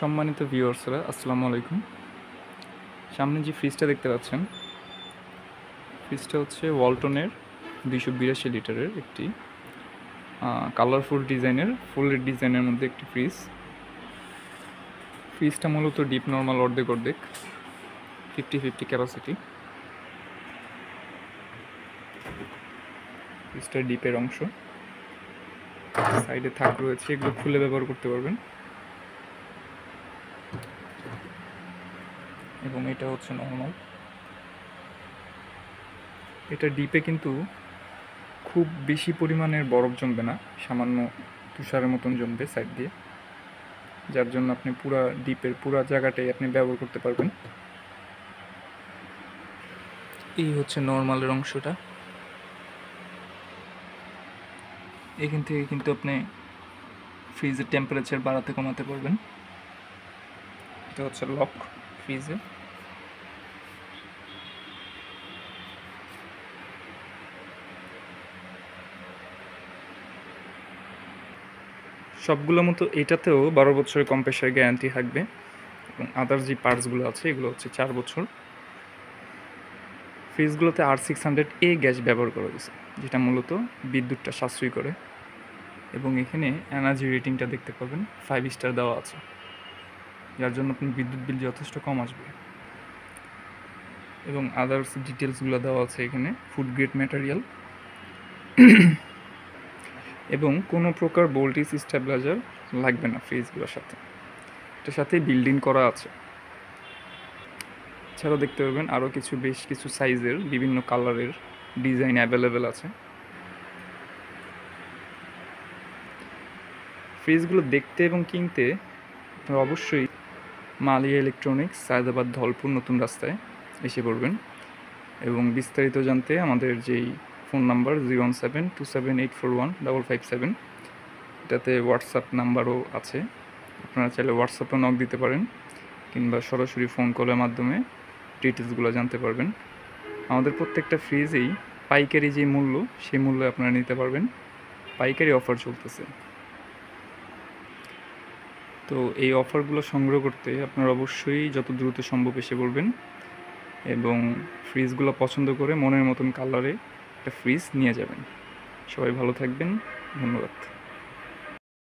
সম্মানিত ভিউয়ার্সরা, আসসালামু আলাইকুম। সামনে যে ফ্রিজটা দেখতে পাচ্ছেন, ফ্রিজটা হচ্ছে ওয়ালটনের 282 লিটারের একটি কালারফুল ডিজাইনের, ফুল ডিজাইনের মধ্যে একটি ফ্রিজ। ফ্রিজটা মূলত ডিপ নর্মাল অর্ধেক 50-50 ক্যাপাসিটি। ফ্রিজটার ডিপের অংশ, সাইডে থাক রয়েছে, এগুলো খুলে ব্যবহার করতে পারবেন। এবং এটা হচ্ছে নর্মাল। এটা ডিপে কিন্তু খুব বেশি পরিমাণের বরফ জমবে না, সামান্য তুষারের মতন জমবে সাইড দিয়ে, যার জন্য আপনি ডিপের পুরা জায়গাটাই আপনি ব্যবহার করতে পারবেন। এই হচ্ছে নর্মালের অংশটা। এখান থেকে কিন্তু আপনি ফ্রিজের টেম্পারেচার বাড়াতে কমাতে পারবেন। এটা হচ্ছে লক ফ্রিজে। সবগুলোর মতো এটাতেও 12 বছরের কম্প্রেসার গ্যারান্টি থাকবে, এবং আদার্স যে পার্টসগুলো আছে এগুলো হচ্ছে 4 বছর। ফ্রিজগুলোতে R600A গ্যাস ব্যবহার করা হয়েছে, যেটা মূলত বিদ্যুৎটা সাশ্রয় করে। এবং এখানে এনার্জি রেটিংটা দেখতে পাবেন, 5 স্টার দেওয়া আছে, যার জন্য আপনার বিদ্যুৎ বিল যথেষ্ট কম আসবে। এবং আদার্স ডিটেলসগুলো দেওয়া আছে এখানে, ফুড গ্রেড ম্যাটেরিয়াল, এবং কোনো প্রকার ভোল্টেজ স্টেবিলাইজার লাগবে না ফ্রিজগুলোর সাথে। এটার সাথে বিল্ডিং করা আছে। এছাড়াও দেখতে পারবেন আরও বেশ কিছু সাইজের বিভিন্ন কালারের ডিজাইন অ্যাভেলেবেল আছে। ফ্রিজগুলো দেখতে এবং কিনতে আপনারা অবশ্যই মালিয়া ইলেকট্রনিক্স, সায়দাবাদ, ধলপুর নতুন রাস্তায় এসে পড়বেন। এবং বিস্তারিত জানতে আমাদের যেই ফোন নাম্বার 01727841557, এটাতে হোয়াটসঅ্যাপ নাম্বারও আছে, আপনারা চাইলে হোয়াটসঅ্যাপে নক দিতে পারেন, কিংবা সরাসরি ফোন কলের মাধ্যমে ডিটেলসগুলো জানতে পারবেন। আমাদের প্রত্যেকটা ফ্রিজেই পাইকারি যে মূল্য, সেই মূল্যে আপনারা নিতে পারবেন। পাইকারি অফার চলতেছে। তো এই অফারগুলো সংগ্রহ করতে আপনারা অবশ্যই যত দ্রুত সম্ভব এসে পড়বেন, এবং ফ্রিজগুলো পছন্দ করে মনের মতন কালারে একটা ফ্রিজ নিয়ে যাবেন। সবাই ভালো থাকবেন, ধন্যবাদ।